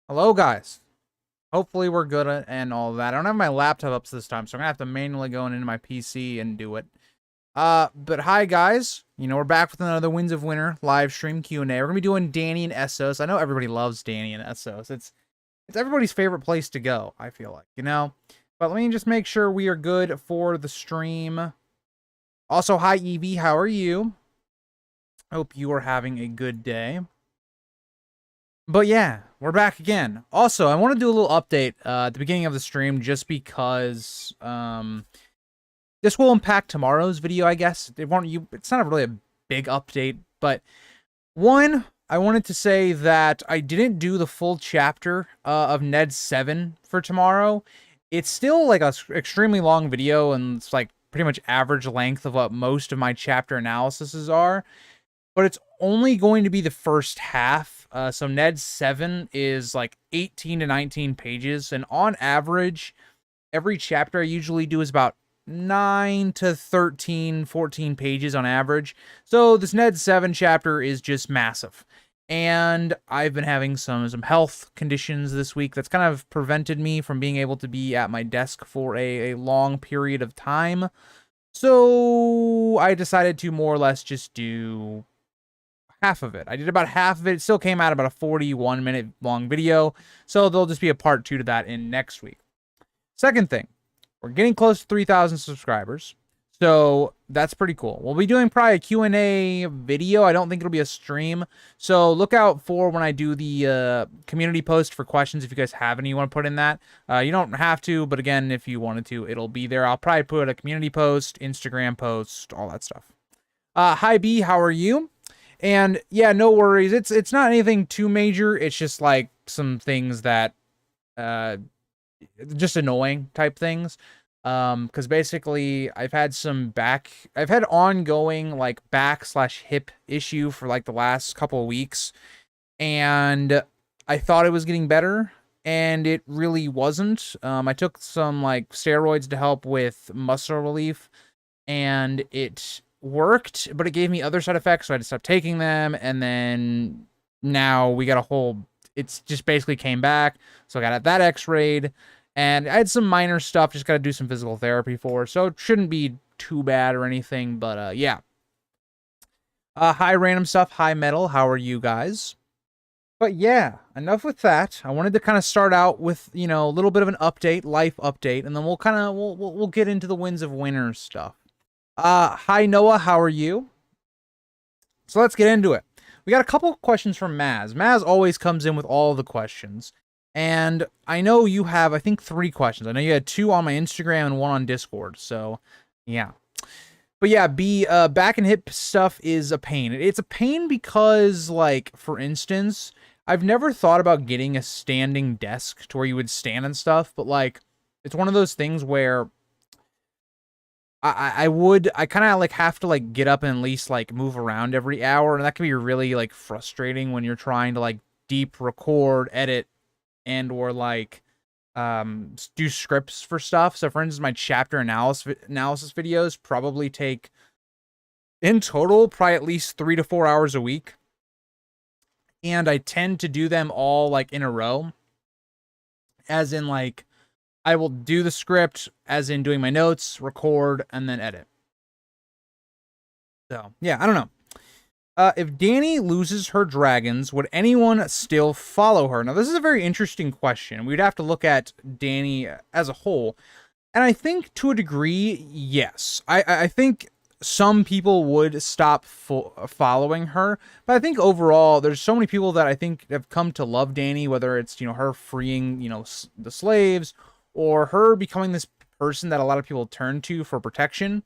Hello, guys. Hopefully we're good and all of that. I don't have my laptop up this time, so I'm gonna have to manually go into my PC and do it. But hi, guys. We're back with another Winds of Winter live stream Q&A. We're gonna be doing Dany and Essos. I know everybody loves Dany and Essos. It's everybody's favorite place to go, I feel like. But let me just make sure we are good for the stream. Also, hi, Evie. How are you? Hope you are having a good day. But yeah, we're back again. Also, I want to do a little update at the beginning of the stream just because this will impact tomorrow's video, I guess. It's not really a big update, but one, I wanted to say that I didn't do the full chapter of Ned 7 for tomorrow. It's still like a extremely long video, and it's like pretty much average length of what most of my chapter analyses are. But it's only going to be the first half. So Ned 7 is like 18 to 19 pages. And on average, every chapter I usually do is about 9 to 13, 14 pages on average. So this Ned 7 chapter is just massive. And I've been having some health conditions this week that's kind of prevented me from being able to be at my desk for a long period of time. So I decided to more or less just do half of it. I did about half of it. It still came out about a 41-minute long video. So there'll just be a part 2 to that in next week. Second thing, we're getting close to 3,000 subscribers. So that's pretty cool. We'll be doing probably a Q&A video. I don't think it'll be a stream. So look out for when I do the community post for questions. If you guys have any you want to put in that. You don't have to, but again, if you wanted to, it'll be there. I'll probably put a community post, Instagram post, all that stuff. Hi, B. How are you? And yeah, no worries. It's not anything too major. It's just like some things that just annoying type things. Because basically I've had ongoing like back/hip issue for like the last couple of weeks, and I thought it was getting better, and it really wasn't. I took some like steroids to help with muscle relief, and it worked, but it gave me other side effects, so I had to stop taking them. And then now we got it's just basically came back, so I got that x-rayed, and I had some minor stuff just got to do some physical therapy for, so it shouldn't be too bad or anything. But yeah. Hi, random stuff. Hi, metal. How are you guys? But yeah, enough with that. I wanted to kind of start out with, a little bit of an update, life update, and then we'll get into the Winds of Winter stuff. Hi, Noah. How are you? So let's get into it. We got a couple of questions from Maz. Maz always comes in with all the questions. And I know you have, I think, 3 questions. I know you had 2 on my Instagram and 1 on Discord. So, yeah. But yeah, back and hip stuff is a pain. It's a pain because, like, for instance, I've never thought about getting a standing desk to where you would stand and stuff. But, like, it's one of those things where I kind of like have to like get up and at least like move around every hour, and that can be really like frustrating when you're trying to like deep record, edit, and or like do scripts for stuff. So for instance, my chapter analysis videos probably take in total probably at least 3 to 4 hours a week, and I tend to do them all like in a row, as in like I will do the script, as in doing my notes, record, and then edit. So, yeah, I don't know. If Dany loses her dragons, would anyone still follow her? Now, this is a very interesting question. We'd have to look at Dany as a whole. And I think, to a degree, yes. I think some people would stop following her. But I think overall, there's so many people that I think have come to love Dany, whether it's, her freeing, the slaves, or her becoming this person that a lot of people turn to for protection.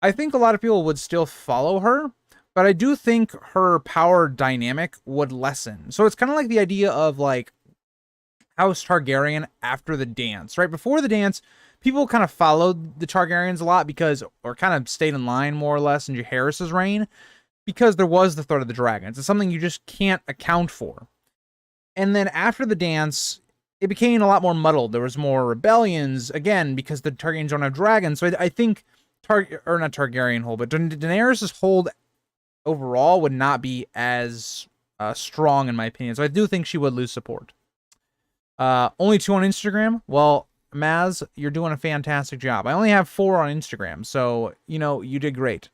I think a lot of people would still follow her, but I do think her power dynamic would lessen. So it's kind of like the idea of like House Targaryen after the dance, right? Before the dance, people kind of followed the Targaryens a lot or kind of stayed in line more or less in Jaehaerys's reign, because there was the threat of the dragons. It's something you just can't account for. And then after the dance, it became a lot more muddled. There was more rebellions, again, because the Targaryens don't have dragons. So I think, not Targaryen hold, but Daenerys' hold overall would not be as strong, in my opinion. So I do think she would lose support. Only 2 on Instagram. Well, Maz, you're doing a fantastic job. I only have 4 on Instagram, so you did great.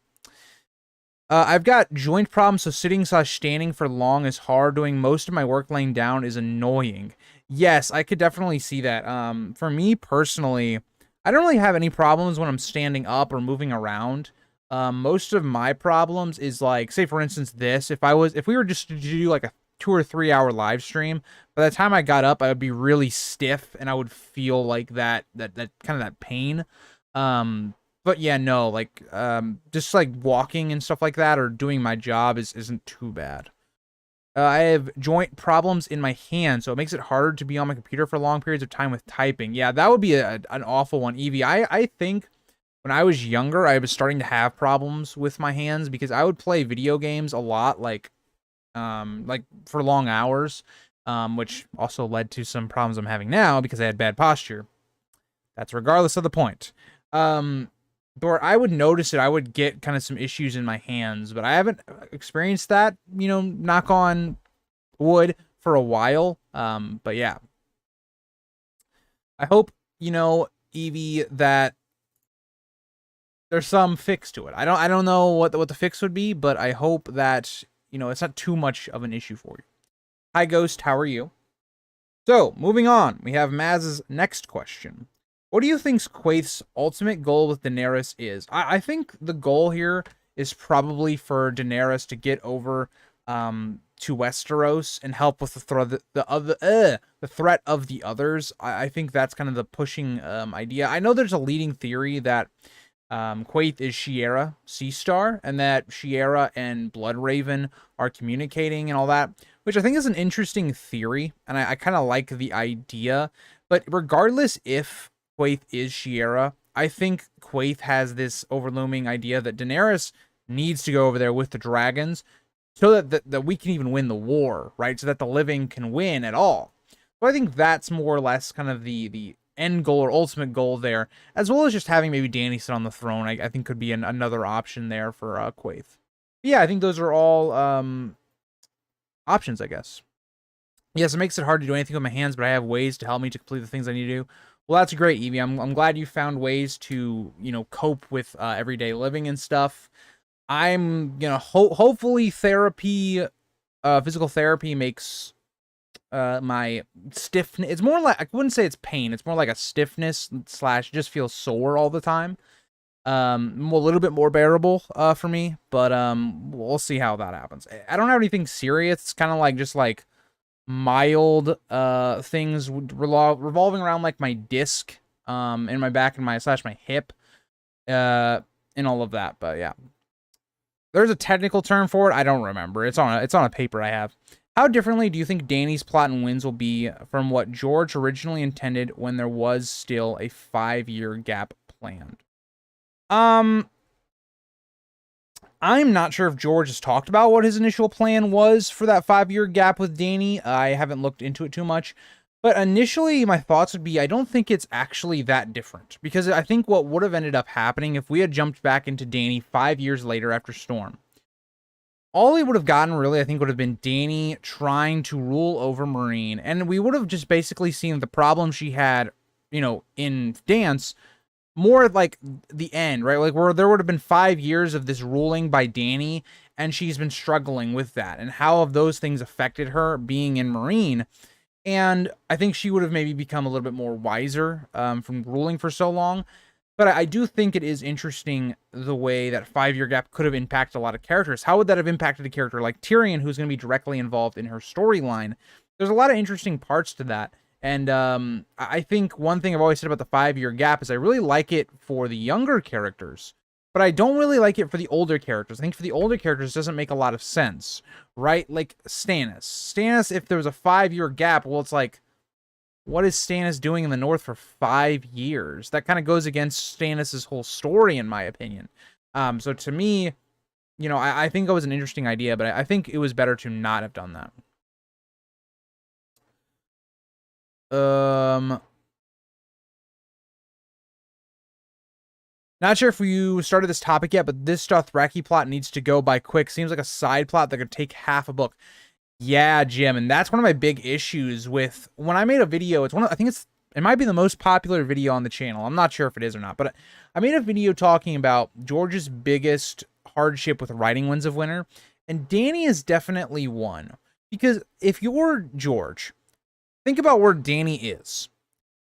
I've got joint problems, so sitting/standing for long is hard. Doing most of my work laying down is annoying. Yes, I could definitely see that. For me personally, I don't really have any problems when I'm standing up or moving around. Most of my problems is like, say for instance, this. If we were just to do like a 2 or 3 hour live stream, by the time I got up, I would be really stiff and I would feel like that kind of that pain. But yeah, no, like just like walking and stuff like that or doing my job isn't too bad. I have joint problems in my hands, so it makes it harder to be on my computer for long periods of time with typing. Yeah, that would be an awful one, Evie. I think when I was younger, I was starting to have problems with my hands because I would play video games a lot, like for long hours, which also led to some problems I'm having now because I had bad posture. That's regardless of the point. Or I would notice it. I would get kind of some issues in my hands, but I haven't experienced that, knock on wood, for a while. But yeah. I hope, Evie, that there's some fix to it. I don't know what the fix would be, but I hope that, it's not too much of an issue for you. Hi, Ghost. How are you? So, moving on, we have Maz's next question. What do you think Quaith's ultimate goal with Daenerys is? I think the goal here is probably for Daenerys to get over to Westeros and help with the threat of the others. I think that's kind of the pushing idea. I know there's a leading theory that Quaith is Shiera Seastar, and that Shiera and Bloodraven are communicating and all that, which I think is an interesting theory, and I kind of like the idea. But regardless if Quaith is Shiera, I think Quaith has this overlooming idea that Daenerys needs to go over there with the dragons so that we can even win the war, right? So that the living can win at all. So I think that's more or less kind of the end goal or ultimate goal there, as well as just having maybe Dany sit on the throne. I think could be another option there for Quaith. But yeah, I think those are all options, I guess. Yes, it makes it hard to do anything with my hands, but I have ways to help me to complete the things I need to do. Well, that's great, Evie. I'm glad you found ways to, cope with everyday living and stuff. I'm, hopefully therapy, physical therapy makes my stiffness. It's more like, I wouldn't say it's pain. It's more like a stiffness / just feel sore all the time. A little bit more bearable for me, but we'll see how that happens. I don't have anything serious. It's kind of like just like mild things revolving around like my disc in my back and my hip and all of that. But yeah, there's a technical term for it. I don't remember. It's on a paper I have. How differently do you think Dany's plot and wins will be from what George originally intended when there was still a 5-year gap planned? I'm not sure if George has talked about what his initial plan was for that 5-year gap with Dany. I haven't looked into it too much. But initially, my thoughts would be, I don't think it's actually that different. Because I think what would have ended up happening if we had jumped back into Dany 5 years later after Storm, all we would have gotten, really, I think, would have been Dany trying to rule over Meereen. And we would have just basically seen the problem she had, in Dance, more like the end, right? Like where there would have been 5 years of this ruling by Dany, and she's been struggling with that, and how have those things affected her being in Meereen. And I think she would have maybe become a little bit more wiser from ruling for so long. But I do think it is interesting the way that 5-year gap could have impacted a lot of characters. How would that have impacted a character like Tyrion, who's going to be directly involved in her storyline? There's a lot of interesting parts to that. And I think one thing I've always said about the 5-year gap is I really like it for the younger characters, but I don't really like it for the older characters. I think for the older characters, it doesn't make a lot of sense, right? Like Stannis. Stannis, if there was a 5-year gap, well, it's like, what is Stannis doing in the North for 5 years? That kind of goes against Stannis' whole story, in my opinion. So to me, I think it was an interesting idea, but I think it was better to not have done that. Not sure if you started this topic yet, but this Dothraki plot needs to go by quick. Seems like a side plot that could take half a book. Yeah, Jim, and that's one of my big issues with when I made a video. It's one of, I think it might be the most popular video on the channel. I'm not sure if it is or not, but I made a video talking about George's biggest hardship with writing Winds of Winter, and Dany is definitely one. Because if you're George, think about where Dany is.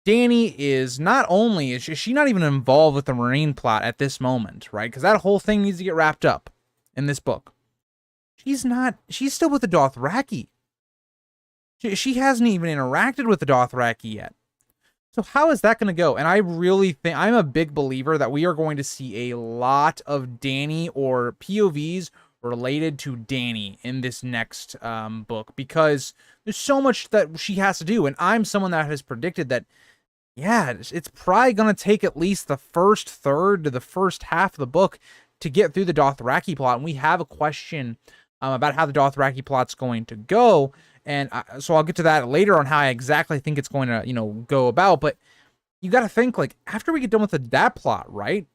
Dany is not only is she not even involved with the Marine plot at this moment, right? Because that whole thing needs to get wrapped up in this book. She's not. She's still with the Dothraki. She hasn't even interacted with the Dothraki yet. So how is that going to go? And I really think I'm a big believer that we are going to see a lot of Dany or POVs related to Dany in this next book, because there's so much that she has to do. And I'm someone that has predicted that, yeah, it's probably going to take at least the first third to the first half of the book to get through the Dothraki plot. And we have a question about how the Dothraki plot's going to go. And so I'll get to that later on how I exactly think it's going to, go about. But you got to think, like, after we get done with that plot, right?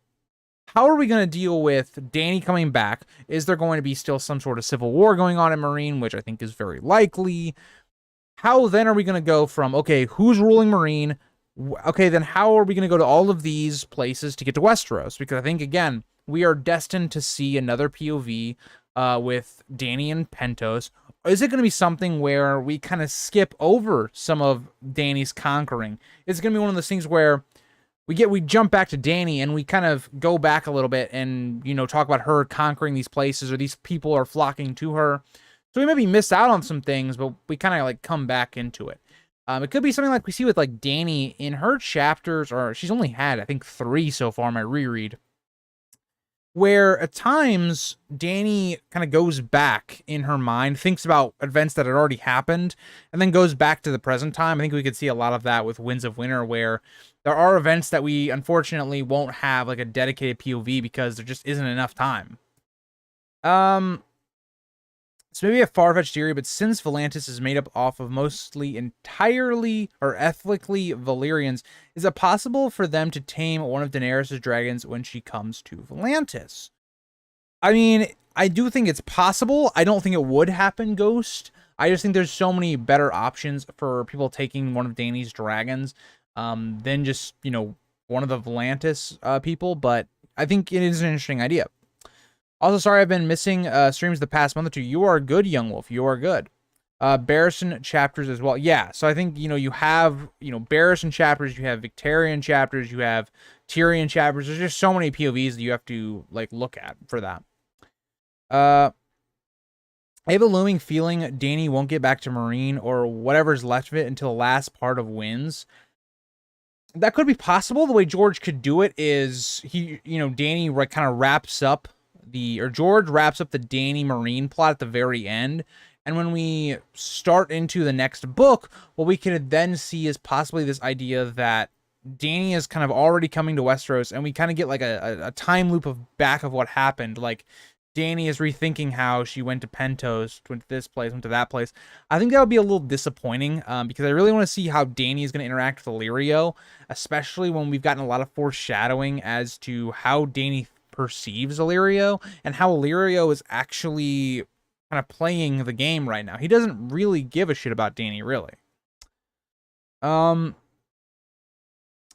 How are we going to deal with Dany coming back? Is there going to be still some sort of civil war going on in Meereen, which I think is very likely? How then are we going to go from, okay, who's ruling Meereen? Okay, then how are we going to go to all of these places to get to Westeros? Because I think, again, we are destined to see another POV with Dany and Pentos. Is it going to be something where we kind of skip over some of Dany's conquering? Is it going to be one of those things where we jump back to Dany and we kind of go back a little bit and, talk about her conquering these places, or these people are flocking to her? So we maybe miss out on some things, but we kind of like come back into it. It could be something like we see with like Dany in her chapters, or she's only had, I think, 3 so far in my reread, where at times Dany kind of goes back in her mind, thinks about events that had already happened, and then goes back to the present time. I think we could see a lot of that with Winds of Winter, where there are events that we unfortunately won't have like a dedicated POV because there just isn't enough time. It's maybe a far-fetched theory, but since Volantis is made up off of mostly entirely or ethnically Valyrians, is it possible for them to tame one of Daenerys' dragons when she comes to Volantis? I mean, I do think it's possible. I don't think it would happen, Ghost. I just think there's so many better options for people taking one of Dany's dragons than just, one of the Volantis people, but I think it is an interesting idea. Also, sorry I've been missing streams the past month or two. You are good, Young Wolf. You are good. Barristan chapters as well. Yeah, so I think, you have, Barristan chapters, you have Victorian chapters, you have Tyrion chapters. There's just so many POVs that you have to, look at for that. I have a looming feeling Dany won't get back to Meereen or whatever's left of it until the last part of Winds. That could be possible. The way George could do it is Dany kind of wraps up George wraps up the Dany Meereen plot at the very end, and when we start into the next book, what we could then see is possibly this idea that Dany is kind of already coming to Westeros, and we kind of get like a time loop of back of what happened. Like Dany is rethinking how she went to Pentos, went to this place, went to that place. I think that would be a little disappointing because I really want to see how Dany is going to interact with Illyrio, especially when we've gotten a lot of foreshadowing as to how Dany perceives Illyrio and how Illyrio is actually kind of playing the game right now. He doesn't really give a shit about Dany, really. When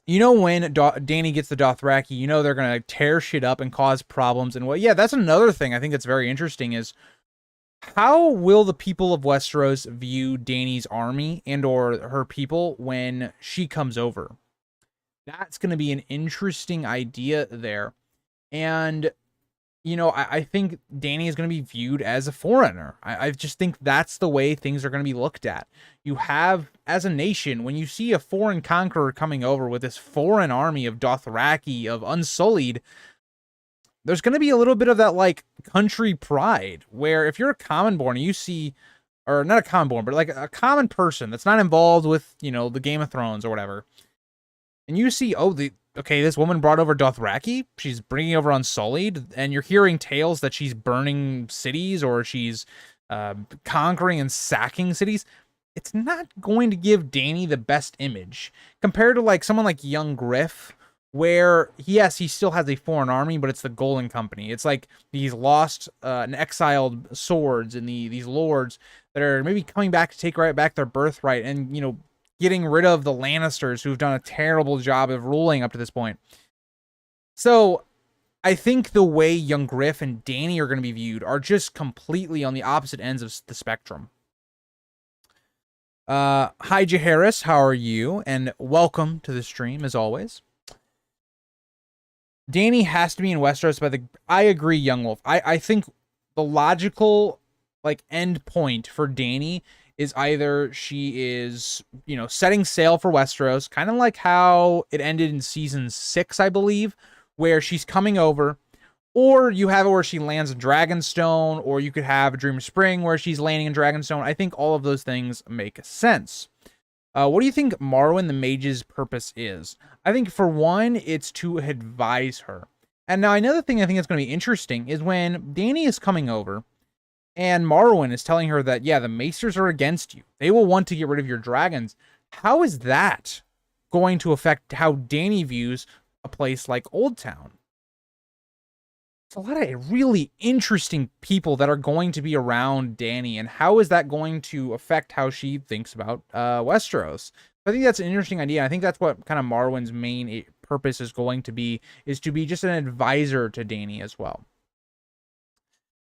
Dany gets the Dothraki, they're gonna tear shit up and cause problems. And yeah, that's another thing I think that's very interesting is how will the people of Westeros view Dany's army and or her people when she comes over? That's gonna be an interesting idea there. And, I think Dany is going to be viewed as a foreigner. I just think that's the way things are going to be looked at. You have, as a nation, when you see a foreign conqueror coming over with this foreign army of Dothraki, of Unsullied, there's going to be a little bit of that, country pride, where if you're a commonborn and you see, or not a commonborn, but like a common person that's not involved with, the Game of Thrones or whatever, and you see, okay, this woman brought over Dothraki. She's bringing over Unsullied, and you're hearing tales that she's burning cities or she's conquering and sacking cities. It's not going to give Dany the best image compared to someone like young Griff, where yes, he still has a foreign army, but it's the Golden Company. It's like these lost and exiled swords and these lords that are maybe coming back to take right back their birthright, and getting rid of the Lannisters, who've done a terrible job of ruling up to this point. So I think the way young Griff and Dany are going to be viewed are just completely on the opposite ends of the spectrum. Hi Jaharis, how are you? And welcome to the stream as always. Dany has to be in Westeros, but I agree, Young Wolf. I think the logical end point for Dany is either she is, setting sail for Westeros, kind of like how it ended in season 6, I believe, where she's coming over, or you have it where she lands in Dragonstone, or you could have a Dream of Spring where she's landing in Dragonstone. I think all of those things make sense. What do you think Marwyn the Mage's purpose is? I think, for one, it's to advise her. And now another thing I think that's going to be interesting is when Dany is coming over, and Marwyn is telling her that, yeah, the Maesters are against you. They will want to get rid of your dragons. How is that going to affect how Dany views a place like Old Town? It's a lot of really interesting people that are going to be around Dany, and how is that going to affect how she thinks about Westeros? I think that's an interesting idea. I think that's what kind of Marwyn's main purpose is going to be just an advisor to Dany as well.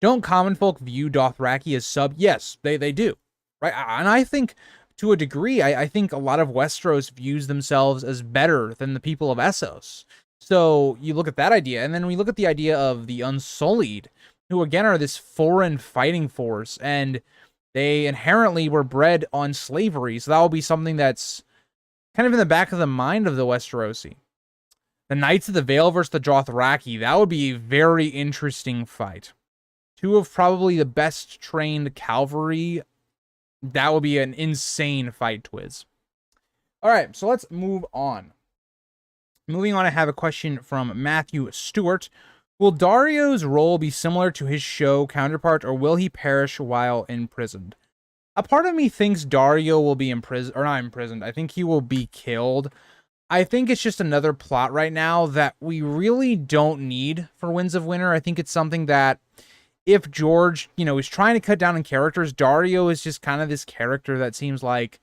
Don't common folk view Dothraki as sub? Yes, they do, right? And I think, to a degree, I think a lot of Westeros views themselves as better than the people of Essos. So you look at that idea, and then we look at the idea of the Unsullied, who again are this foreign fighting force, and they inherently were bred on slavery. So that will be something that's kind of in the back of the mind of the Westerosi. The Knights of the Vale versus the Dothraki, that would be a very interesting fight. Two of probably the best trained cavalry. That would be an insane fight, Twiz. All right, so let's move on. Moving on, I have a question from Matthew Stewart. Will Dario's role be similar to his show counterpart, or will he perish while imprisoned? A part of me thinks Dario will be imprisoned, or not imprisoned. I think he will be killed. I think it's just another plot right now that we really don't need for Winds of Winter. I think it's something that, if George, is trying to cut down on characters, Dario is just kind of this character that seems like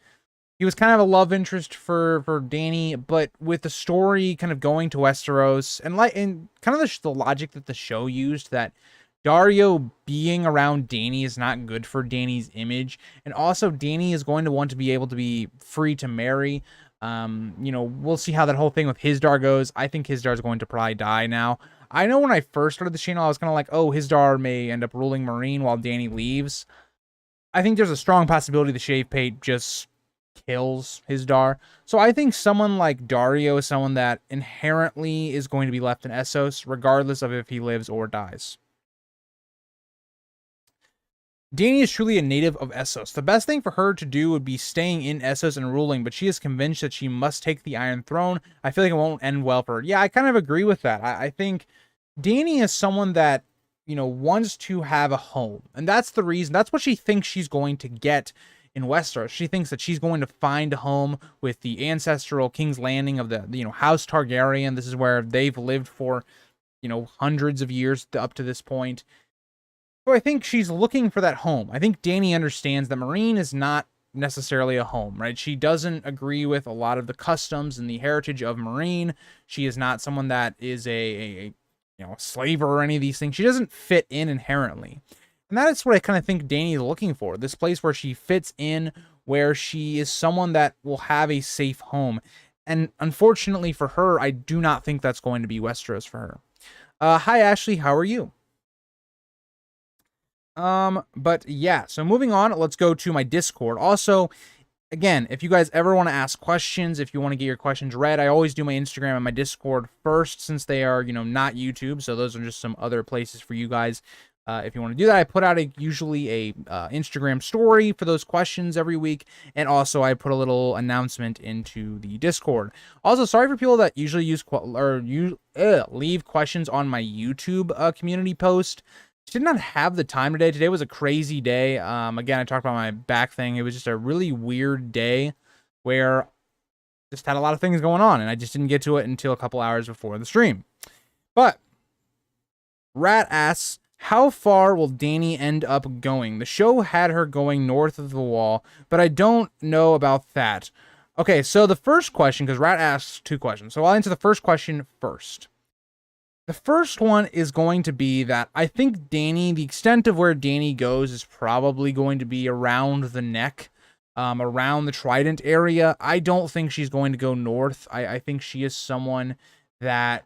he was kind of a love interest for Dany, but with the story kind of going to Westeros, and kind of the logic that the show used, that Dario being around Dany is not good for Dany's image, and also Dany is going to want to be able to be free to marry. We'll see how that whole thing with Hizdar goes. I think Hizdar is going to probably die now. I know when I first started the channel, I was kind of like, oh, Hizdar may end up ruling Meereen while Dany leaves. I think there's a strong possibility the Shave Pate just kills Hizdar. So I think someone like Dario is someone that inherently is going to be left in Essos, regardless of if he lives or dies. Dany is truly a native of Essos. The best thing for her to do would be staying in Essos and ruling, but she is convinced that she must take the Iron Throne. I feel like it won't end well for her. Yeah, I kind of agree with that. I think Dany is someone that, wants to have a home. And that's the reason. That's what she thinks she's going to get in Westeros. She thinks that she's going to find a home with the ancestral King's Landing of the, House Targaryen. This is where they've lived for, hundreds of years up to this point. So I think she's looking for that home. I think Dany understands that Meereen is not necessarily a home, right? She doesn't agree with a lot of the customs and the heritage of Meereen. She is not someone that is a slaver or any of these things. She doesn't fit in inherently. And that is what I kind of think Dany is looking for. This place where she fits in, where she is someone that will have a safe home. And unfortunately for her, I do not think that's going to be Westeros for her. Hi, Ashley. How are you? But yeah, so moving on, let's go to my Discord. Also, again, if you guys ever want to ask questions, if you want to get your questions read, I always do my Instagram and my Discord first, since they are, not YouTube. So those are just some other places for you guys. If you want to do that, I put out usually a Instagram story for those questions every week, and also I put a little announcement into the Discord. Also, sorry for people that usually leave questions on my YouTube community post. Did not have the time today. Today was a crazy day. Again, I talked about my back thing. It was just a really weird day where just had a lot of things going on, and I just didn't get to it until a couple hours before the stream. But Rat asks, how far will Dany end up going? The show had her going north of the wall, but I don't know about that. Okay, so the first question, because Rat asks 2 questions, so I'll answer the first question first. The first one is going to be that I think Dany, the extent of where Dany goes is probably going to be around the neck, around the Trident area. I don't think she's going to go north. I think she is someone that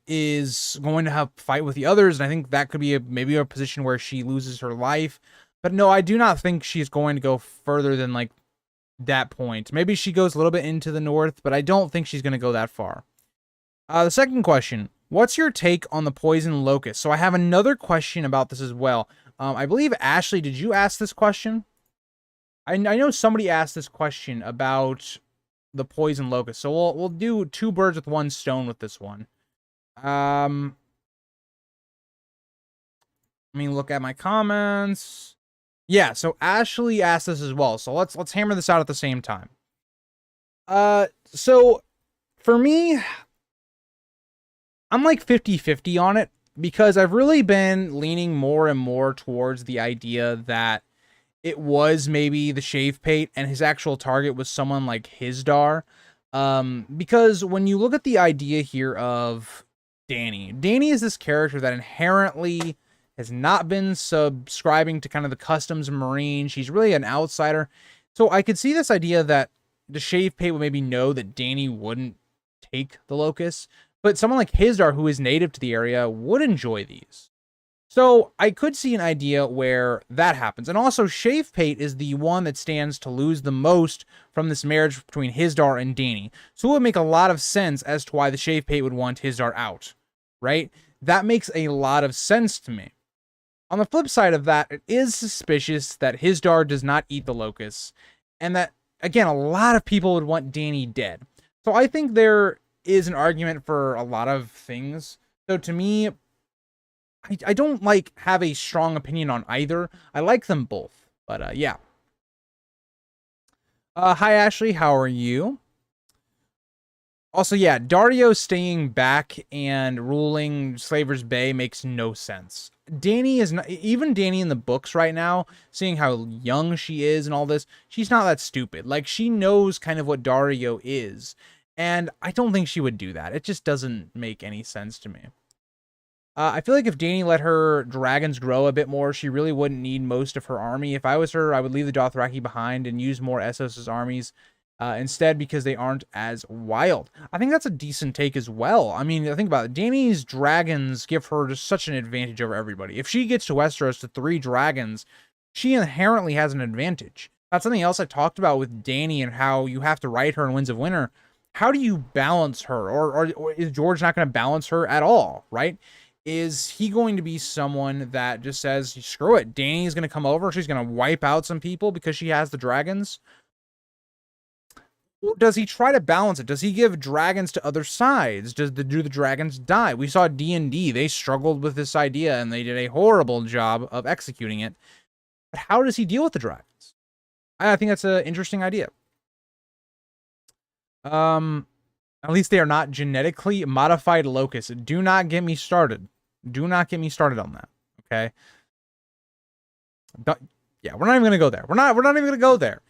is going to have fight with the others, and I think that could be maybe a position where she loses her life. But no, I do not think she's going to go further than like that point. Maybe she goes a little bit into the north, but I don't think she's going to go that far. The second question, what's your take on the poison locust? So I have another question about this as well. I believe, Ashley, did you ask this question? I know somebody asked this question about the poison locust. So we'll do 2 birds with 1 stone with this one. Let me look at my comments. Yeah, so Ashley asked this as well. So let's hammer this out at the same time. So for me, I'm like 50-50 on it, because I've really been leaning more and more towards the idea that it was maybe the Shave Pate and his actual target was someone like Hizdar. Because when you look at the idea here of Dany is this character that inherently has not been subscribing to kind of the customs marine. She's really an outsider. So I could see this idea that the Shave Pate would maybe know that Dany wouldn't take the Locust, but someone like Hizdar, who is native to the area, would enjoy these. So I could see an idea where that happens. And also, Shave Pate is the one that stands to lose the most from this marriage between Hizdar and Dany. So it would make a lot of sense as to why the Shave Pate would want Hizdar out, right? That makes a lot of sense to me. On the flip side of that, it is suspicious that Hizdar does not eat the locusts, and that, again, a lot of people would want Dany dead. So I think there is an argument for a lot of things. So to me, I don't like have a strong opinion on either. I like them both, but yeah. Hi Ashley, how are you? Also, yeah, Daario staying back and ruling Slaver's Bay makes no sense. Dany is not, even Dany in the books right now, seeing how young she is and all this, she's not that stupid. Like, she knows kind of what Daario is, and I don't think she would do that. It just doesn't make any sense to me. I feel like if Dany let her dragons grow a bit more, she really wouldn't need most of her army. If I was her, I would leave the Dothraki behind and use more Essos' armies instead, because they aren't as wild. I think that's a decent take as well. I mean, think about it. Dany's dragons give her just such an advantage over everybody. If she gets to Westeros to 3 dragons, she inherently has an advantage. That's something else I talked about with Dany and how you have to ride her in Winds of Winter. How do you balance her? Or is George not going to balance her at all, right? Is he going to be someone that just says, screw it, Dany's going to come over, she's going to wipe out some people because she has the dragons? Or does he try to balance it? Does he give dragons to other sides? Do the dragons die? We saw D&D. They struggled with this idea, and they did a horrible job of executing it. But how does he deal with the dragons? I think that's an interesting idea. At least they are not genetically modified locusts. Do not get me started. Do not get me started on that. Okay. Yeah, we're not even gonna go there. We're not even gonna go there.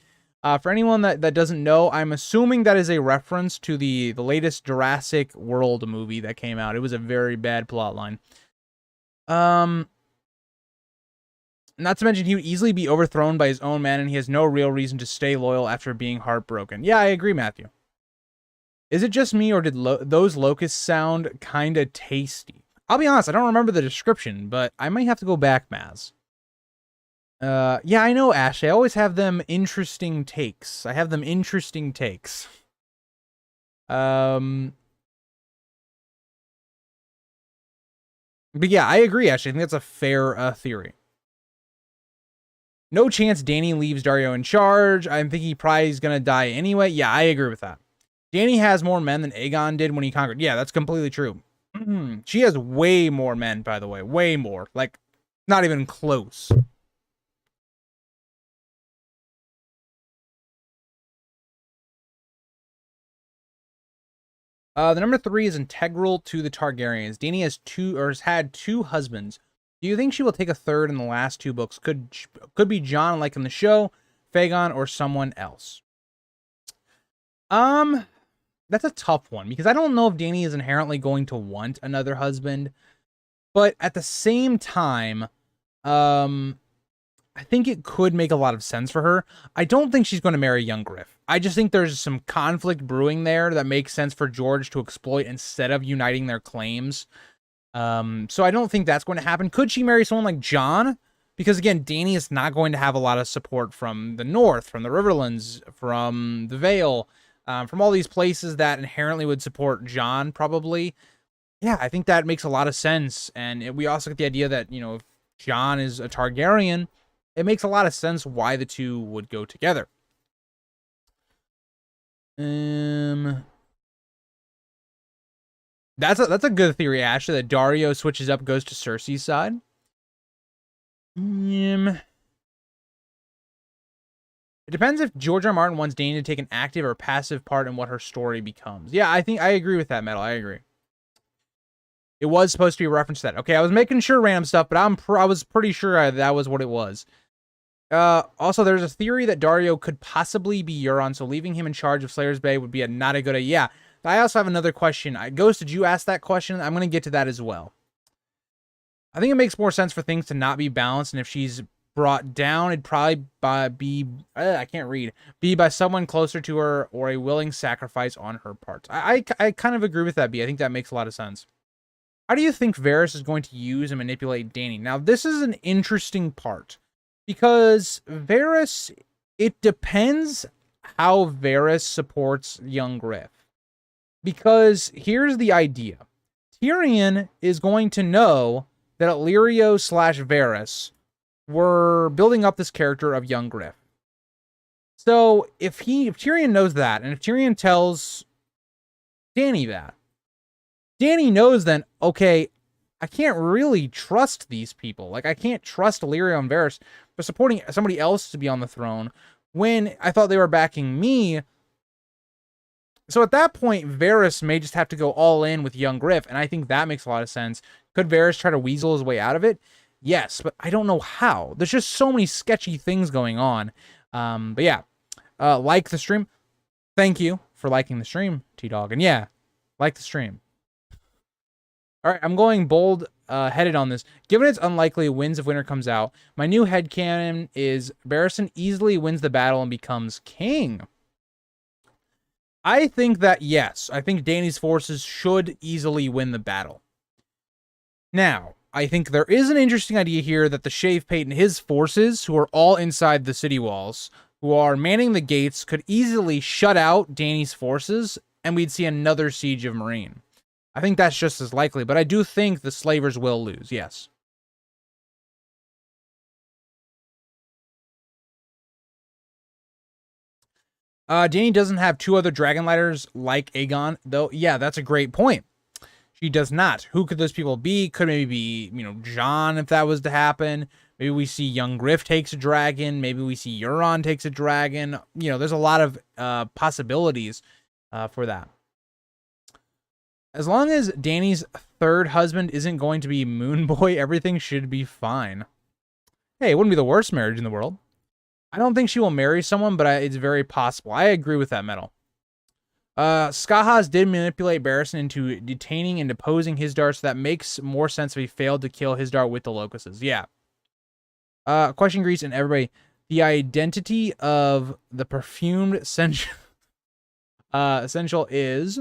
For anyone that doesn't know, I'm assuming that is a reference to the latest Jurassic World movie that came out. It was a very bad plotline. Not to mention, he would easily be overthrown by his own men, and he has no real reason to stay loyal after being heartbroken. Yeah, I agree, Matthew. Is it just me, or did those locusts sound kind of tasty? I'll be honest, I don't remember the description, but I might have to go back, Maz. Yeah, I know, Ashley. I always have them interesting takes. I have them interesting takes. But yeah, I agree, Ashley. I think that's a fair theory. No chance Dany leaves Daario in charge. I'm thinking he probably is going to die anyway. Yeah, I agree with that. Dany has more men than Aegon did when he conquered. Yeah, that's completely true. She has way more men, by the way. Way more. Like, not even close. The number 3 is integral to the Targaryens. Dany has has had 2 husbands. Do you think she will take a third in the last 2 books? Could be Jon, like in the show, Fagon, or someone else. That's a tough one because I don't know if Dany is inherently going to want another husband, but at the same time, I think it could make a lot of sense for her. I don't think she's going to marry young Griff. I just think there's some conflict brewing there that makes sense for George to exploit instead of uniting their claims. So I don't think that's going to happen. Could she marry someone like Jon? Because again, Dany is not going to have a lot of support from the North, from the Riverlands, from the Vale, from all these places that inherently would support Jon, probably. Yeah, I think that makes a lot of sense. And we also get the idea that, you know, if Jon is a Targaryen, it makes a lot of sense why the two would go together. That's a good theory, actually, that Daario switches up, goes to Cersei's side. It depends if George R. R. Martin wants Dany to take an active or passive part in what her story becomes. Yeah, I think I agree with that, Metal. I agree. It was supposed to be a reference to that. Okay, I was making sure random stuff, but I was pretty sure that was what it was. Also, there's a theory that Daario could possibly be Euron, so leaving him in charge of Slayer's Bay would be not a good idea. Yeah, I also have another question. Ghost, did you ask that question? I'm going to get to that as well. I think it makes more sense for things to not be balanced, and if she's brought down, it'd probably be by someone closer to her or a willing sacrifice on her part. I kind of agree with that, B. I think that makes a lot of sense. How do you think Varys is going to use and manipulate Dany? Now, this is an interesting part. Because Varys, it depends how Varys supports young Griff. Because here's the idea. Tyrion is going to know that Illyrio / Varys were building up this character of young Griff. So if Tyrion knows that, and if Tyrion tells Dany that, Dany knows then, okay, I can't really trust these people. Like, I can't trust Illyrio and Varys for supporting somebody else to be on the throne when I thought they were backing me. So at that point, Varys may just have to go all in with young Griff, and I think that makes a lot of sense. Could Varys try to weasel his way out of it? Yes, but I don't know how. There's just so many sketchy things going on. But yeah, like the stream. Thank you for liking the stream, T-Dog. And yeah, like the stream. All right, I'm going bold headed on this. Given it's unlikely Winds of Winter comes out, my new headcanon is Barristan easily wins the battle and becomes king. I think that, yes, I think Dany's forces should easily win the battle. Now, I think there is an interesting idea here that the Shave Pate and his forces, who are all inside the city walls, who are manning the gates, could easily shut out Dany's forces, and we'd see another siege of Meereen. I think that's just as likely, but I do think the Slavers will lose, yes. Dany doesn't have 2 other Dragonlighters like Aegon, though. Yeah, that's a great point. She does not. Who could those people be? Could maybe be, you know, Jon, if that was to happen. Maybe we see young Griff takes a dragon. Maybe we see Euron takes a dragon. You know, there's a lot of possibilities for that. As long as Dany's 3rd husband isn't going to be Moonboy, everything should be fine. Hey, it wouldn't be the worst marriage in the world. I don't think she will marry someone, but it's very possible. I agree with that, Metal. Skahaz did manipulate Barristan into detaining and deposing Hizdahr, so that makes more sense if he failed to kill Hizdahr with the locusts. Yeah. Question, Grease, and everybody. The identity of the perfumed essential is...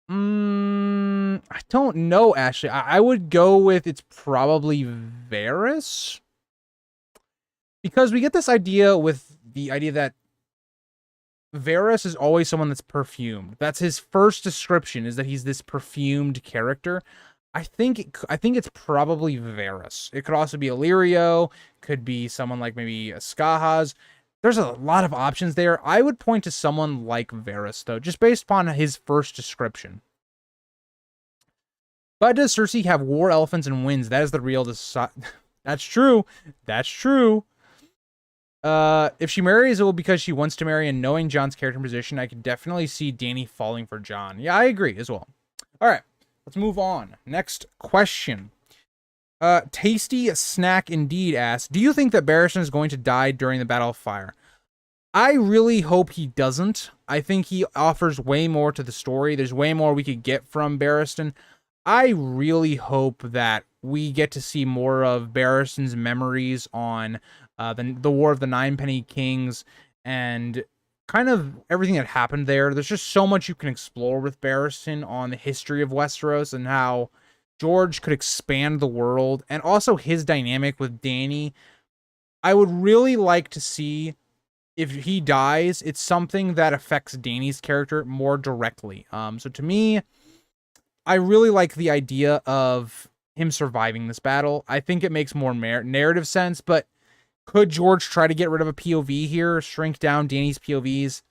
I don't know, Ashley. I would go with it's probably Varys. Because we get this idea with the idea that Varys is always someone that's perfumed. That's his first description, is that he's this perfumed character. I think it's probably Varys. It could also be Illyrio. Could be someone like maybe Skahaz. There's a lot of options there. I would point to someone like Varys, though, just based upon his first description. But does Cersei have war elephants and winds? That is the real That's true. That's true. If she marries, it will because she wants to marry, and knowing John's character and position, I could definitely see Dany falling for John. Yeah, I agree as well. All right, let's move on. Next question. Tasty Snack Indeed asks, do you think that Barristan is going to die during the Battle of Fire? I really hope he doesn't. I think he offers way more to the story. There's way more we could get from Barristan. I really hope that we get to see more of Barristan's memories on the War of the Ninepenny Kings and kind of everything that happened there. There's just so much you can explore with Barristan on the history of Westeros and how George could expand the world, and also his dynamic with Dany. I would really like to see, if he dies, it's something that affects Dany's character more directly. So to me, I really like the idea of him surviving this battle. I think it makes more narrative sense, but could George try to get rid of a POV here, shrink down Dany's POVs?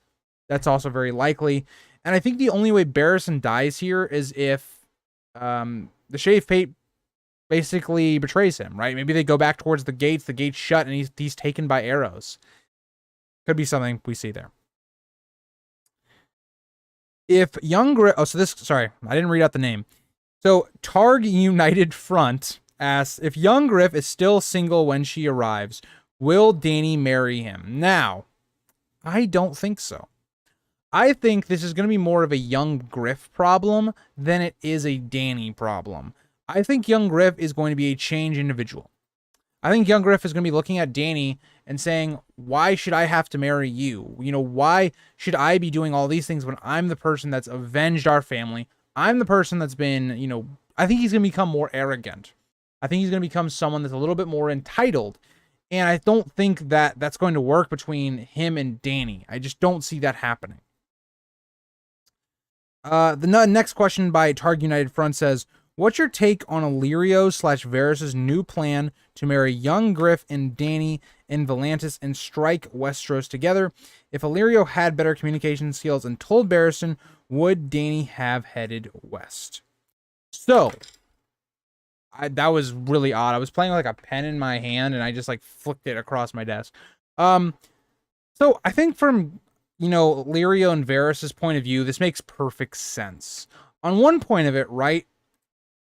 That's also very likely. And I think the only way Barristan dies here is if the Shave Fate basically betrays him, right? Maybe they go back towards the gates shut, and he's taken by arrows. Could be something we see there. If Young Griff... Oh, so this... Sorry, I didn't read out the name. So, Targ United Front asks, if Young Griff is still single when she arrives, will Dany marry him? Now, I don't think so. I think this is going to be more of a Young Griff problem than it is a Dany problem. I think Young Griff is going to be a changed individual. I think Young Griff is going to be looking at Dany and saying, why should I have to marry you? You know, why should I be doing all these things when I'm the person that's avenged our family? I'm the person that's been, you know, I think he's going to become more arrogant. I think he's going to become someone that's a little bit more entitled. And I don't think that that's going to work between him and Dany. I just don't see that happening. The next question by Targ United Front says, what's your take on Illyrio/Varys' new plan to marry young Griff and Dany in Volantis and strike Westeros together? If Illyrio had better communication skills and told Barristan, would Dany have headed west? So, that was really odd. I was playing like a pen in my hand and I just like flicked it across my desk. So I think from, you know, Illyrio and Varys' point of view, this makes perfect sense. On one point of it, right,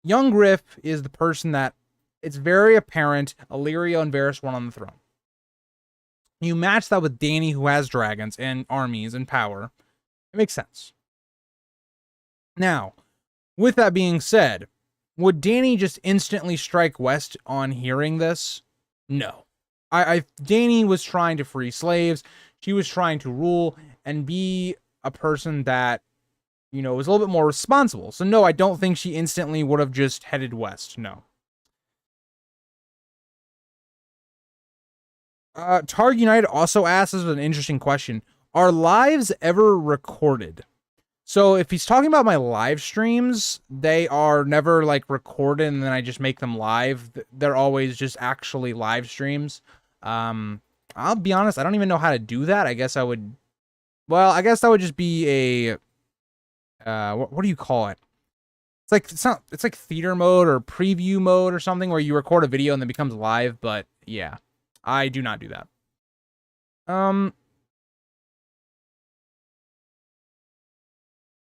Young Griff is the person that it's very apparent Illyrio and Varys want on the throne. You match that with Dany, who has dragons and armies and power. It makes sense. Now, with that being said, would Dany just instantly strike west on hearing this? No. Dany was trying to free slaves. She was trying to rule and be a person that, you know, was a little bit more responsible. So no, I don't think she instantly would have just headed west. No. Targ United also asks us an interesting question. Are lives ever recorded? So if he's talking about my live streams, they are never like recorded and then I just make them live. They're always just actually live streams. I'll be honest, I don't even know how to do that. I guess I would, well, I guess that would just be a, what do you call it? It's like theater mode or preview mode or something where you record a video and then it becomes live. But yeah, I do not do that.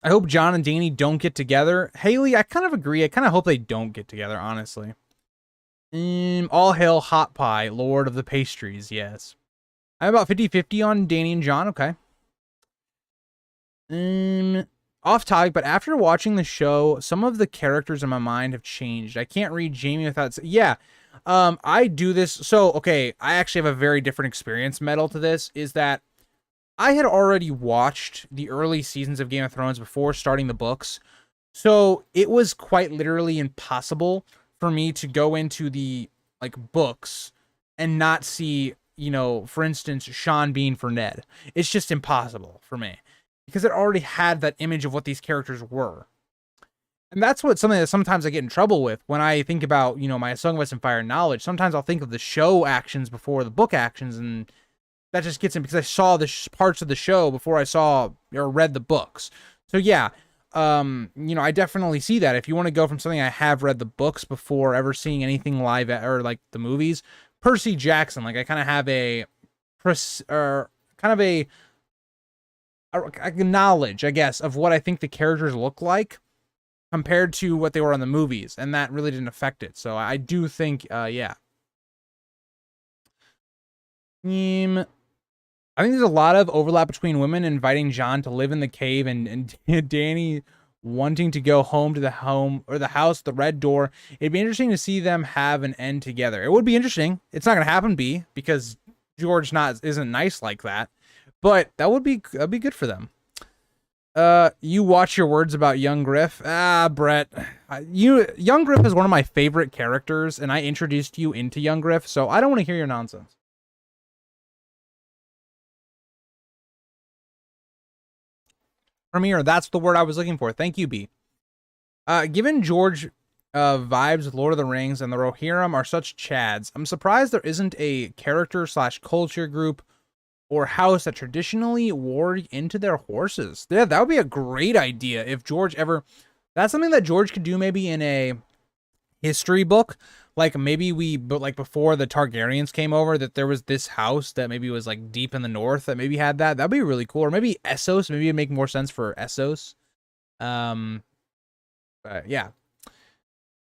I hope John and Dany don't get together. Haley, I kind of agree. I kind of hope they don't get together, honestly. All hail Hot Pie, Lord of the Pastries, yes. I'm about 50-50 on Dany and John, okay. Off topic, but after watching the show, some of the characters in my mind have changed. I can't read Jaime without... Yeah, I do this... So, okay, I actually have a very different experience metal to this, is that I had already watched the early seasons of Game of Thrones before starting the books, so it was quite literally impossible for me to go into the, like, books and not see, you know, for instance, Sean Bean for Ned. It's just impossible for me, because it already had that image of what these characters were. And that's something that sometimes I get in trouble with when I think about, you know, my Song of Ice and Fire knowledge. Sometimes I'll think of the show actions before the book actions, and that just gets in because I saw the parts of the show before I saw or read the books. So yeah, you know, I definitely see that. If you want to go from something I have read the books before ever seeing anything live or like the movies, Percy Jackson, like I kind of have a or kind of a knowledge, I guess, of what I think the characters look like compared to what they were in the movies, and that really didn't affect it. So I do think, yeah. I think there's a lot of overlap between women inviting John to live in the cave and Dany wanting to go home to the home or the house, the red door. It'd be interesting to see them have an end together. It would be interesting. It's not going to happen, B, because George isn't nice like that. But that'd be good for them. You watch your words about young Griff. Brett, young Griff is one of my favorite characters, and I introduced you into young Griff, so I don't want to hear your nonsense. Premiere, that's the word I was looking for. Thank you, B. Given George vibes with Lord of the Rings and the Rohirrim are such chads, I'm surprised there isn't a character/culture group or house that traditionally wore into their horses. Yeah, that would be a great idea if George ever... That's something that George could do maybe in a history book. Like maybe but like before the Targaryens came over, that there was this house that maybe was like deep in the north that maybe had that. That'd be really cool. Or maybe Essos. Maybe it'd make more sense for Essos. Yeah.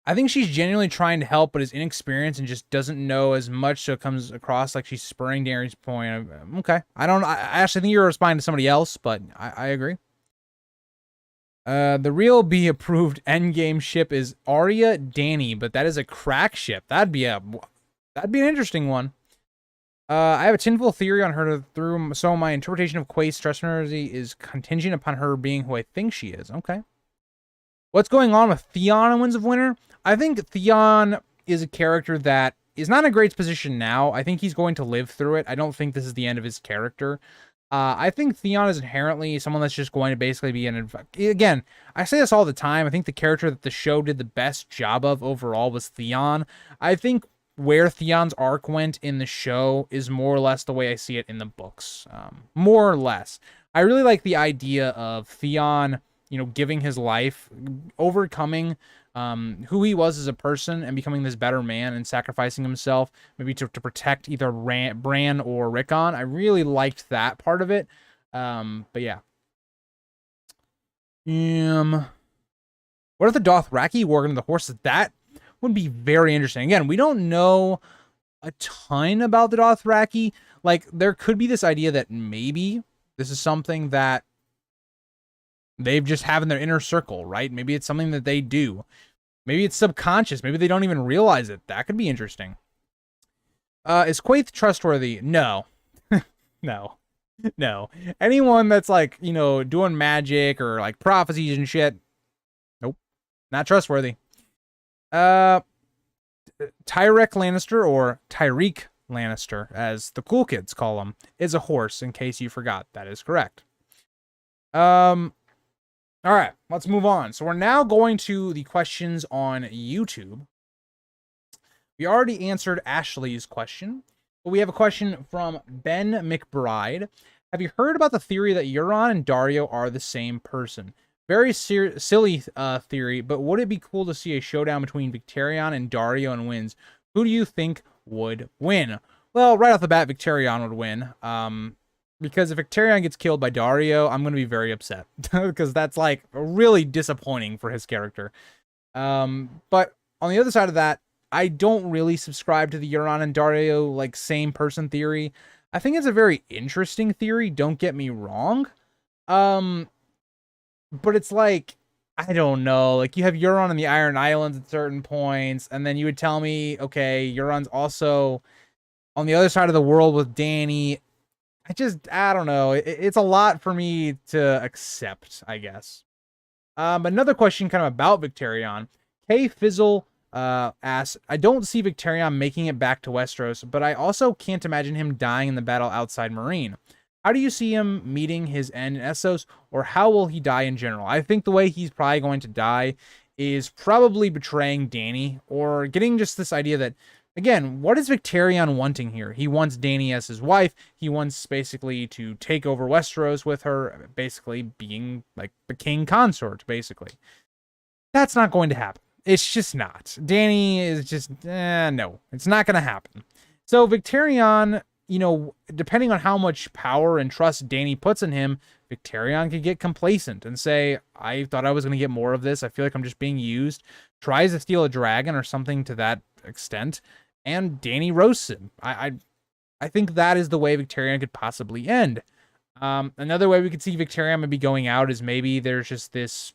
I think she's genuinely trying to help, but is inexperienced and just doesn't know as much, so it comes across like she's spurring Dany's point. Okay. I actually think you're responding to somebody else, but I agree. The real B approved endgame ship is Arya Dany, but that is a crack ship. That'd be an interesting one. I have a tinfoil theory on her so my interpretation of Quay's stress energy is contingent upon her being who I think she is. Okay. What's going on with Theon in Winds of Winter? I think Theon is a character that is not in a great position now. I think he's going to live through it. I don't think this is the end of his character. I think Theon is inherently someone that's just going to basically be again, I say this all the time. I think the character that the show did the best job of overall was Theon. I think where Theon's arc went in the show is more or less the way I see it in the books. More or less. I really like the idea of Theon, giving his life, overcoming who he was as a person and becoming this better man and sacrificing himself maybe to protect either Bran or Rickon. I really liked that part of it. But yeah. What if the Dothraki wore into the horses? That would be very interesting. Again, we don't know a ton about the Dothraki. Like, there could be this idea that maybe this is something that they've just have in their inner circle, right? Maybe it's something that they do. Maybe it's subconscious. Maybe they don't even realize it. That could be interesting. Is Quaithe trustworthy? No. No. No. Anyone that's like, doing magic or like prophecies and shit, nope. Not trustworthy. Tyrek Lannister, or Tyreek Lannister, as the cool kids call him, is a horse, in case you forgot. That is correct. All right, let's move on. So we're now going to the questions on YouTube. We already answered Ashley's question, but we have a question from Ben McBride. Have you heard about the theory that Euron and Daario are the same person? Very silly theory, but would it be cool to see a showdown between Victarion and Daario and wins? Who do you think would win? Well, right off the bat, Victarion would win. Because if Victarion gets killed by Daario, I'm going to be very upset. Because that's, like, really disappointing for his character. But on the other side of that, I don't really subscribe to the Euron and Daario, like, same person theory. I think it's a very interesting theory, don't get me wrong. But it's like, I don't know. Like, you have Euron in the Iron Islands at certain points, and then you would tell me, okay, Euron's also on the other side of the world with Dany. I don't know. It's a lot for me to accept, I guess. Another question kind of about Victarion. K Fizzle asks, I don't see Victarion making it back to Westeros, but I also can't imagine him dying in the battle outside Meereen. How do you see him meeting his end in Essos, or how will he die in general? I think the way he's probably going to die is probably betraying Dany, or getting just this idea that, again, what is Victarion wanting here? He wants Dany as his wife. He wants basically to take over Westeros with her, basically being like the king consort, basically. That's not going to happen. It's just not. Dany is just, no, it's not going to happen. So Victarion, you know, depending on how much power and trust Dany puts in him, Victarion could get complacent and say, I thought I was going to get more of this. I feel like I'm just being used. Tries to steal a dragon or something to that extent, and Dany roasts him. I think that is the way Victarion could possibly end. Another way we could see Victarion maybe going out is maybe there's just this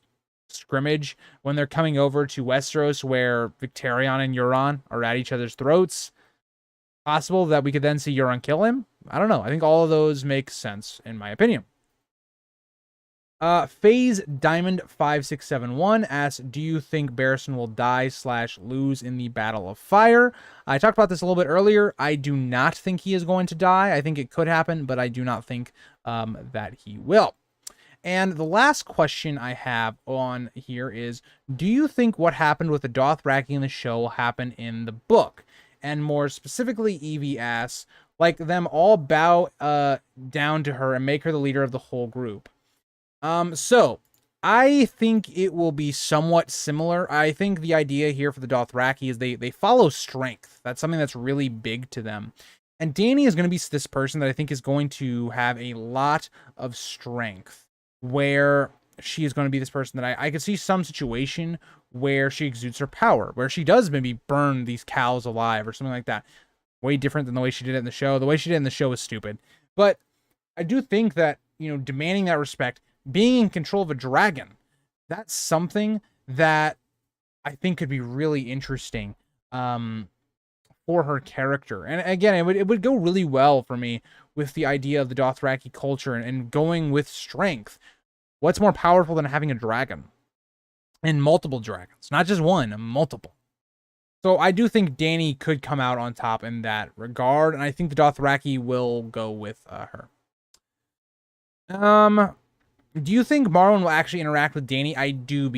scrimmage when they're coming over to Westeros where Victarion and Euron are at each other's throats. Possible that we could then see Euron kill him. I don't know. I think all of those make sense in my opinion. Phase Diamond 5671 asks, do you think Barristan will die / lose in the Battle of Fire? I talked about this a little bit earlier. I do not think he is going to die. I think it could happen, but I do not think that he will. And the last question I have on here is, do you think what happened with the Dothraki in the show will happen in the book? And more specifically, Evie asks, like them all bow down to her and make her the leader of the whole group. So I think it will be somewhat similar. I think the idea here for the Dothraki is they follow strength. That's something that's really big to them. And Dany is going to be this person that I think is going to have a lot of strength, where she is going to be this person that I could see some situation where she exudes her power, where she does maybe burn these cows alive or something like that. Way different than the way she did it in the show. The way she did it in the show was stupid. But I do think that, you know, demanding that respect, being in control of a dragon, that's something that I think could be really interesting for her character. And again, it would go really well for me with the idea of the Dothraki culture and going with strength. What's more powerful than having a dragon? And multiple dragons. Not just one, multiple. So I do think Dany could come out on top in that regard, and I think the Dothraki will go with her. Do you think Marwyn will actually interact with Dany? I do.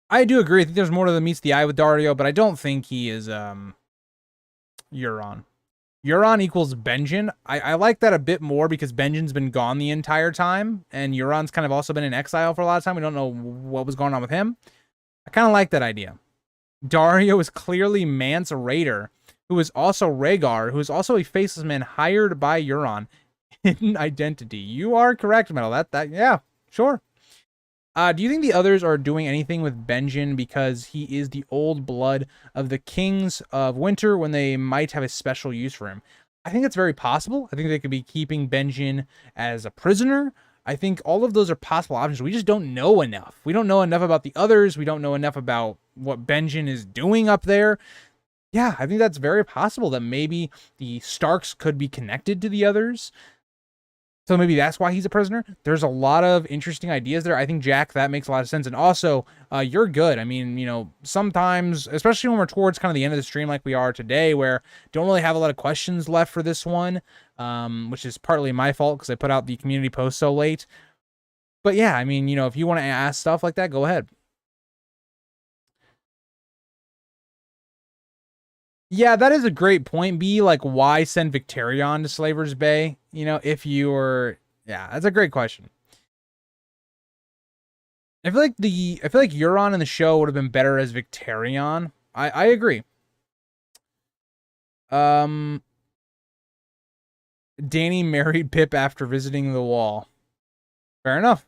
I do agree. I think there's more to the meets the eye with Daario, but I don't think he is Euron. Euron equals Benjen. I like that a bit more because Benjen's been gone the entire time, and Euron's kind of also been in exile for a lot of time. We don't know what was going on with him. I kind of like that idea. Daario is clearly Mance Rayder, who is also Rhaegar, who is also a faceless man hired by Euron. Hidden identity. You are correct, Metal. Yeah, sure. Do you think the others are doing anything with Benjen because he is the old blood of the Kings of Winter when they might have a special use for him? I think it's very possible. I think they could be keeping Benjen as a prisoner. I think all of those are possible options. We just don't know enough. We don't know enough about the others. We don't know enough about what Benjen is doing up there. Yeah, I think that's very possible that maybe the Starks could be connected to the others. So maybe that's why he's a prisoner. There's a lot of interesting ideas there. I think, Jack, that makes a lot of sense. And also, you're good. I mean, you know, sometimes, especially when we're towards kind of the end of the stream like we are today, where don't really have a lot of questions left for this one, which is partly my fault because I put out the community post so late. But yeah, I mean, you know, if you want to ask stuff like that, go ahead. Yeah, that is a great point, B. Like, why send Victarion to Slaver's Bay? You know, if you were... Yeah, that's a great question. I feel like Euron in the show would have been better as Victarion. I agree. Dany married Pip after visiting the Wall. Fair enough.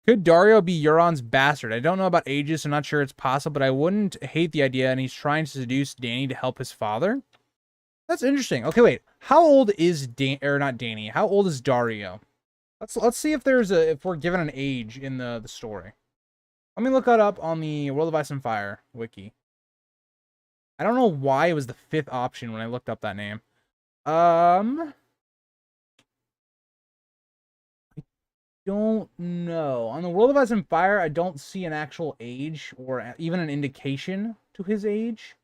Could Daario be Euron's bastard? I don't know about ages, so I'm not sure it's possible, but I wouldn't hate the idea, and he's trying to seduce Dany to help his father. That's interesting. Okay, wait. How old is not Dany? How old is Daario? Let's see if if we're given an age in the story. Let me look that up on the World of Ice and Fire wiki. I don't know why it was the 5th option when I looked up that name. Don't know. On the World of Ice and Fire, I don't see an actual age or even an indication to his age.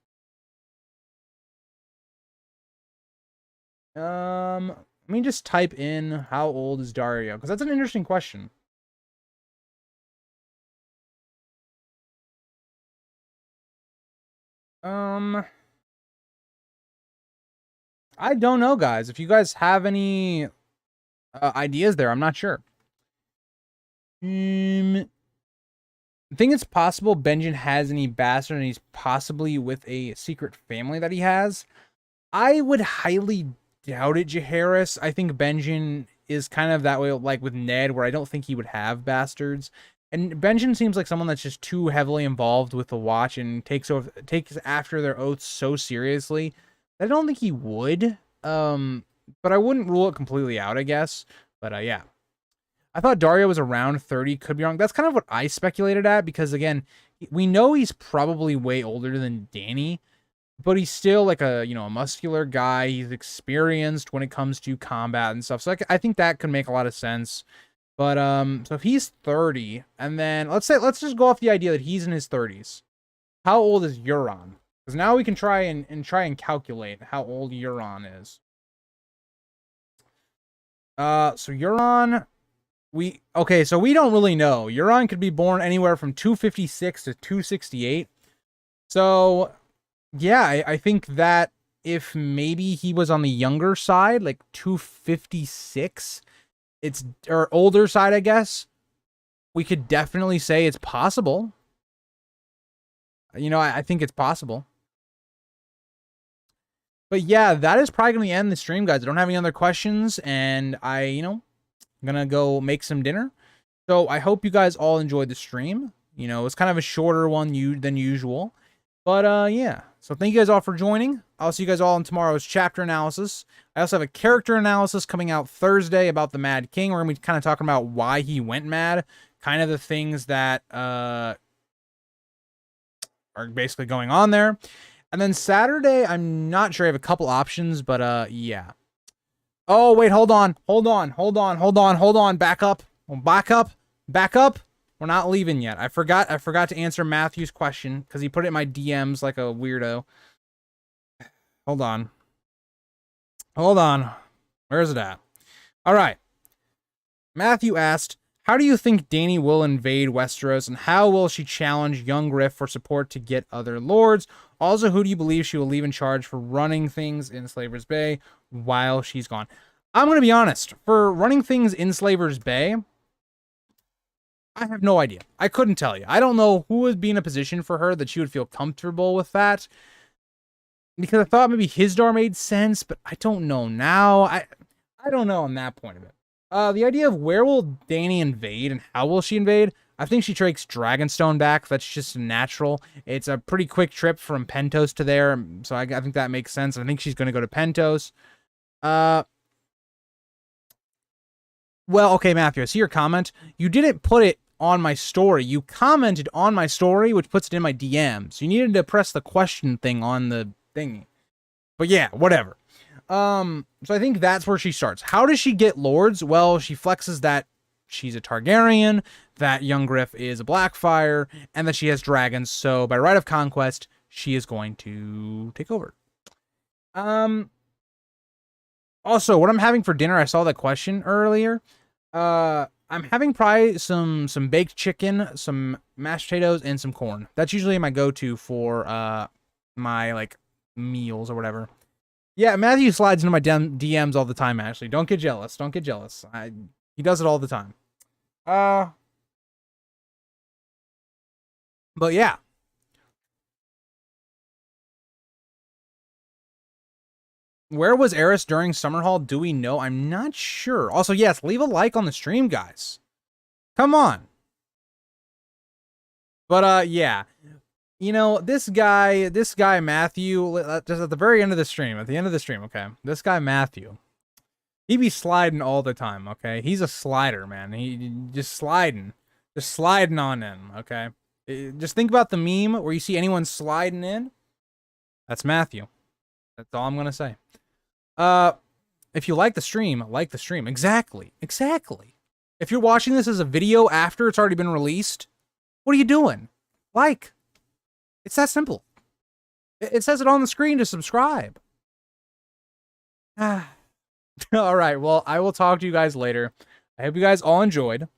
Let me just type in how old is Daario, because that's an interesting question. I don't know, guys. If you guys have any ideas there, I'm not sure. I think it's possible Benjen has any bastard and he's possibly with a secret family that he has. I would highly doubt it, Jaharis. I think Benjen is kind of that way, like with Ned, where I don't think he would have bastards. And Benjen seems like someone that's just too heavily involved with the Watch and takes after their oaths so seriously. I don't think he would. But I wouldn't rule it completely out, I guess. But yeah. I thought Dario was around 30, could be wrong. That's kind of what I speculated at, because again, we know he's probably way older than Dany, but he's still like a muscular guy. He's experienced when it comes to combat and stuff. So I think that could make a lot of sense. But so if he's 30, and then let's just go off the idea that he's in his 30s. How old is Euron? Because now we can try and calculate how old Euron is. So Euron, so we don't really know. Euron could be born anywhere from 256 to 268. So yeah, I think that if maybe he was on the younger side, like 256, or older side, I guess, we could definitely say it's possible. I think it's possible. But yeah, that is probably going to end the stream, guys. I don't have any other questions, and I'm going to go make some dinner. So I hope you guys all enjoyed the stream. It's kind of a shorter one than usual. But yeah, so thank you guys all for joining. I'll see you guys all in tomorrow's chapter analysis. I also have a character analysis coming out Thursday about the Mad King. We're going to be kind of talking about why he went mad, kind of the things that are basically going on there. And then Saturday, I'm not sure. I have a couple options, but yeah. Oh, wait, hold on. Back up. We're not leaving yet. I forgot to answer Matthew's question because he put it in my DMs like a weirdo. Hold on. Where is it at? All right. Matthew asked, how do you think Dany will invade Westeros, and how will she challenge young Griff for support to get other lords? Also, who do you believe she will leave in charge for running things in Slaver's Bay while she's gone? I'm going to be honest. For running things in Slaver's Bay, I have no idea. I couldn't tell you. I don't know who would be in a position for her that she would feel comfortable with that. Because I thought maybe Hizdar made sense, but I don't know now. I don't know on that point of it. The idea of where will Dany invade and how will she invade? I think she takes Dragonstone back. That's just natural. It's a pretty quick trip from Pentos to there, so I think that makes sense. I think she's going to go to Pentos. Well, okay, Matthew, I see your comment. You didn't put it on my story. You commented on my story, which puts it in my DM. So you needed to press the question thing on the thingy. But yeah, whatever. So I think that's where she starts. How does she get lords? Well, she flexes that she's a Targaryen, that young Griff is a Blackfire, and that she has dragons. So by right of conquest, she is going to take over. Also, what I'm having for dinner, I saw that question earlier. I'm having probably some baked chicken, some mashed potatoes, and some corn. That's usually my go-to for my like meals or whatever. Yeah, Matthew slides into my DMs all the time, Ashley. Don't get jealous. He does it all the time. But yeah. Where was Eris during Summerhall? Do we know? I'm not sure. Also, yes, leave a like on the stream, guys. Come on. But yeah. This guy Matthew, just at the very end of the stream, okay? This guy Matthew, he be sliding all the time, okay? He's a slider, man. He just sliding on in, okay? Just think about the meme where you see anyone sliding in. That's Matthew. That's all I'm gonna say. If you like the stream, like the stream. Exactly. If you're watching this as a video after it's already been released, what are you doing? Like. It's that simple. It says it on the screen to subscribe. All right. Well, I will talk to you guys later. I hope you guys all enjoyed.